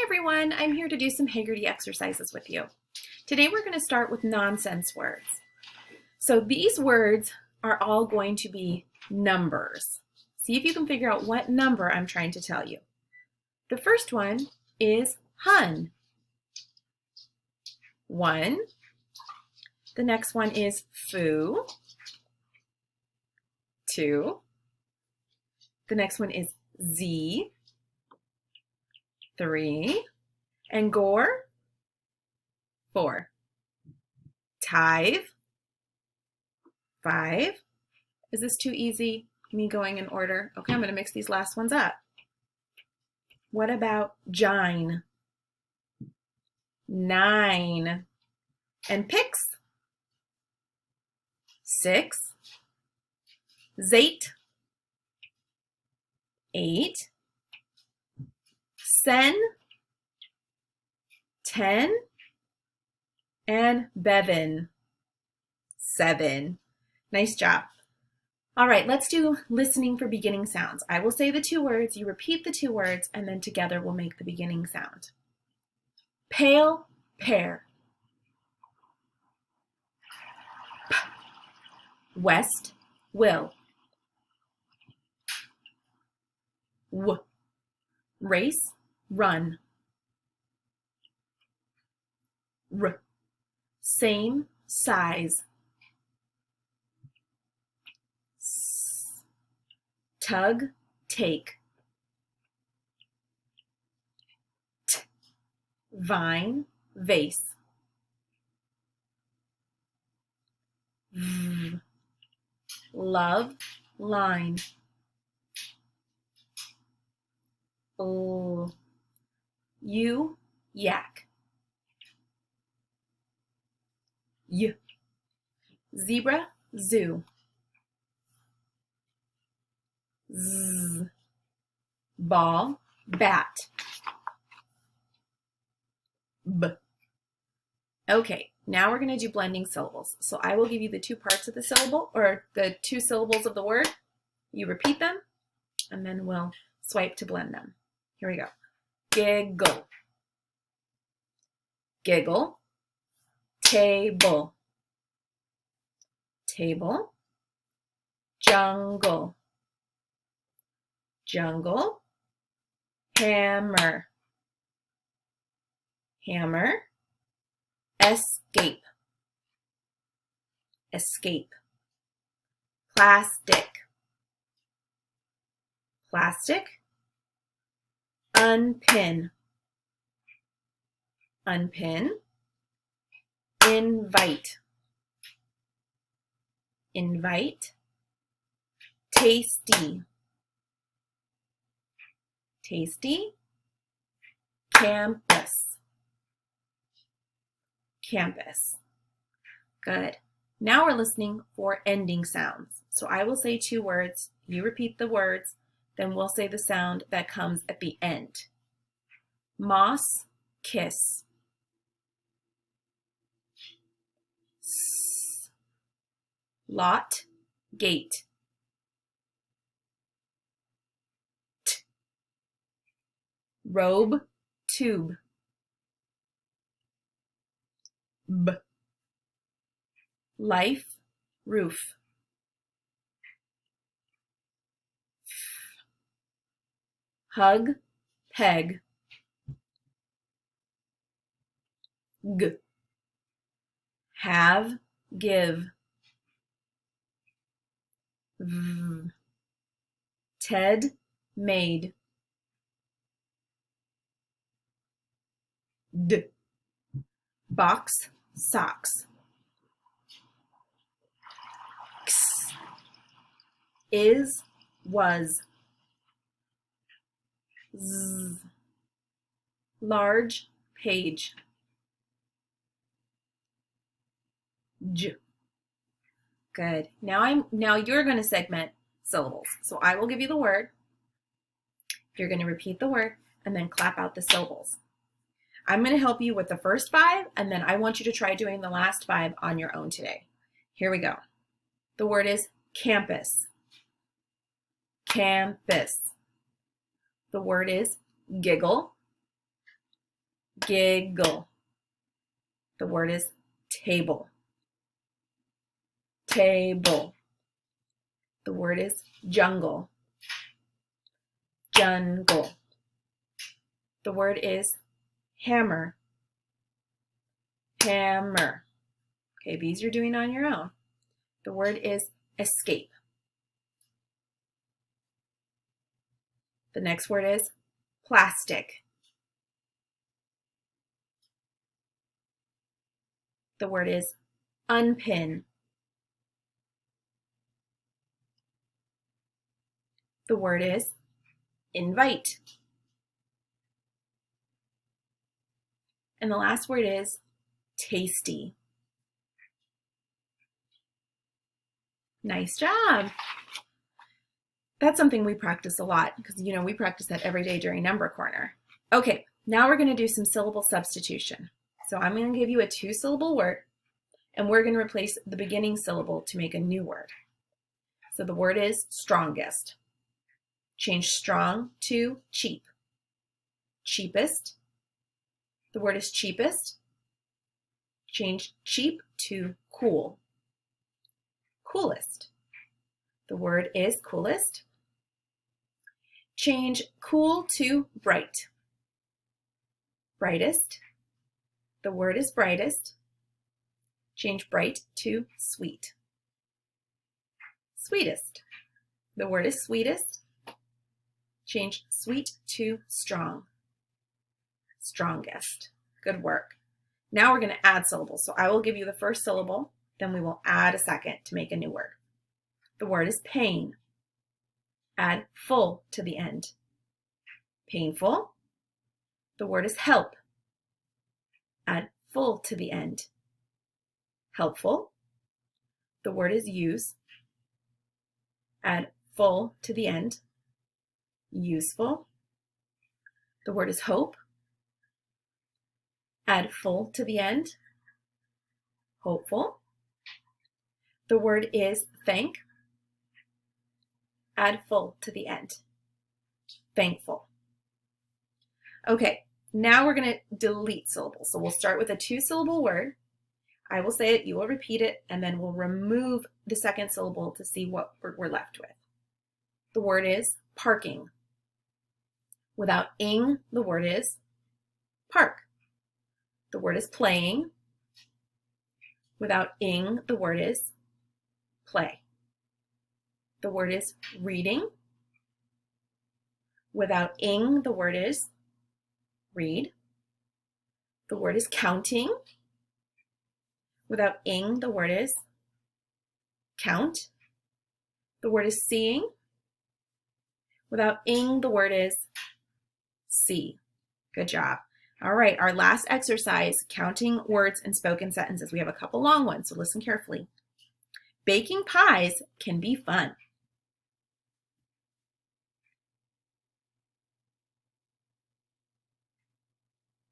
everyone, I'm here to do some Heggerty exercises with you. Today we're going to start with nonsense words. So these words are all going to be numbers. See if you can figure out what number I'm trying to tell you. The first one is hun. 1. The next one is foo. 2. The next one is z. 3. And gore, 4. Tithe, 5. Is this too easy, me going in order? Okay, I'm going to mix these last ones up. What about jine? 9. And pix, 6. Zate, 8. Sen, 10. And Bevan, 7. Nice job. All right, let's do listening for beginning sounds. I will say the 2 words, you repeat the 2 words, and then together we'll make the beginning sound. Pale, pear. P. West, will. W. Race, run. R. Same size. S. Tug, take. T. Vine, vase. V. Love, line. L. You, yak. Y. Zebra, zoo. Z. Ball, bat. B. Okay, now we're going to do blending syllables. So I will give you the 2 parts of the syllable, or the 2 syllables of the word. You repeat them, and then we'll swipe to blend them. Here we go. Giggle. Giggle. Table. Table. Jungle. Jungle. Hammer. Hammer. Escape. Escape. Plastic. Plastic. Unpin. Unpin. Invite. Invite. Tasty. Tasty. Campus. Campus. Good. Now we're listening for ending sounds. So I will say 2 words, you repeat the words, then we'll say the sound that comes at the end. Moss, kiss. S. Lot, gate. T. Robe, tube. B. Life, roof. Hug, peg. G. Have, give. V. Ted, made. D. Box, socks. X. Is, was. Z. Large, page. J. Good. Now you're going to segment syllables. So I will give you the word. You're going to repeat the word and then clap out the syllables. I'm going to help you with the first 5, and then I want you to try doing the last 5 on your own today. Here we go. The word is campus. Campus. The word is giggle. giggle. The word is table. Table. The word is jungle. Jungle. The word is hammer. Hammer. Okay, these you're doing on your own. The word is escape. The next word is plastic. The word is unpin. The word is invite. And the last word is tasty. Nice job. That's something we practice a lot because, we practice that every day during Number Corner. Okay, now we're going to do some syllable substitution. So I'm going to give you a 2-syllable word, and we're going to replace the beginning syllable to make a new word. So the word is strongest. Change strong to cheap. Cheapest. The word is cheapest. Change cheap to cool. Coolest. The word is coolest. Change cool to bright. Brightest. The word is brightest. Change bright to sweet. Sweetest. The word is sweetest. Change sweet to strong. Strongest. Good work. Now we're going to add syllables. So I will give you the first syllable, then we will add a second to make a new word. The word is pain. Add full to the end. Painful. The word is help. Add full to the end. Helpful. The word is use. Add full to the end. Useful. The word is hope. Add full to the end. Hopeful. The word is thank. Add full to the end. Thankful. Okay, now we're going to delete syllables. So we'll start with a 2-syllable word. I will say it, you will repeat it, and then we'll remove the second syllable to see what we're left with. The word is parking. Without ing, the word is park. The word is playing. Without ing, the word is play. The word is reading. Without ing, the word is read. The word is counting. Without ing, the word is count. The word is seeing. Without ing, the word is see. Good job. All right, our last exercise, counting words in spoken sentences. We have a couple long ones, so listen carefully. Baking pies can be fun.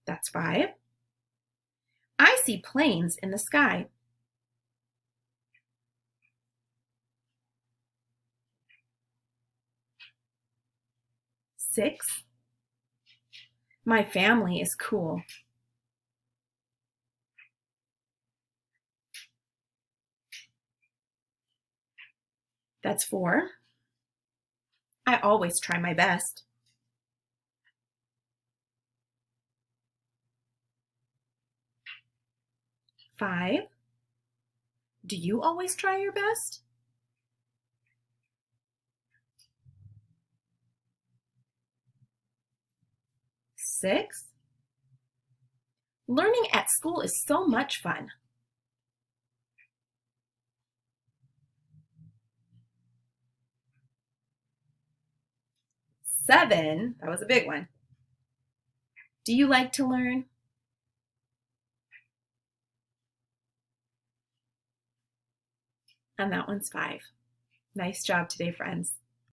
That's 5. I see planes in the sky. 6. My family is cool. 4. I always try my best. 5. Do you always try your best? 6. Learning at school is so much fun. 7, that was a big one. Do you like to learn? And that one's 5. Nice job today, friends.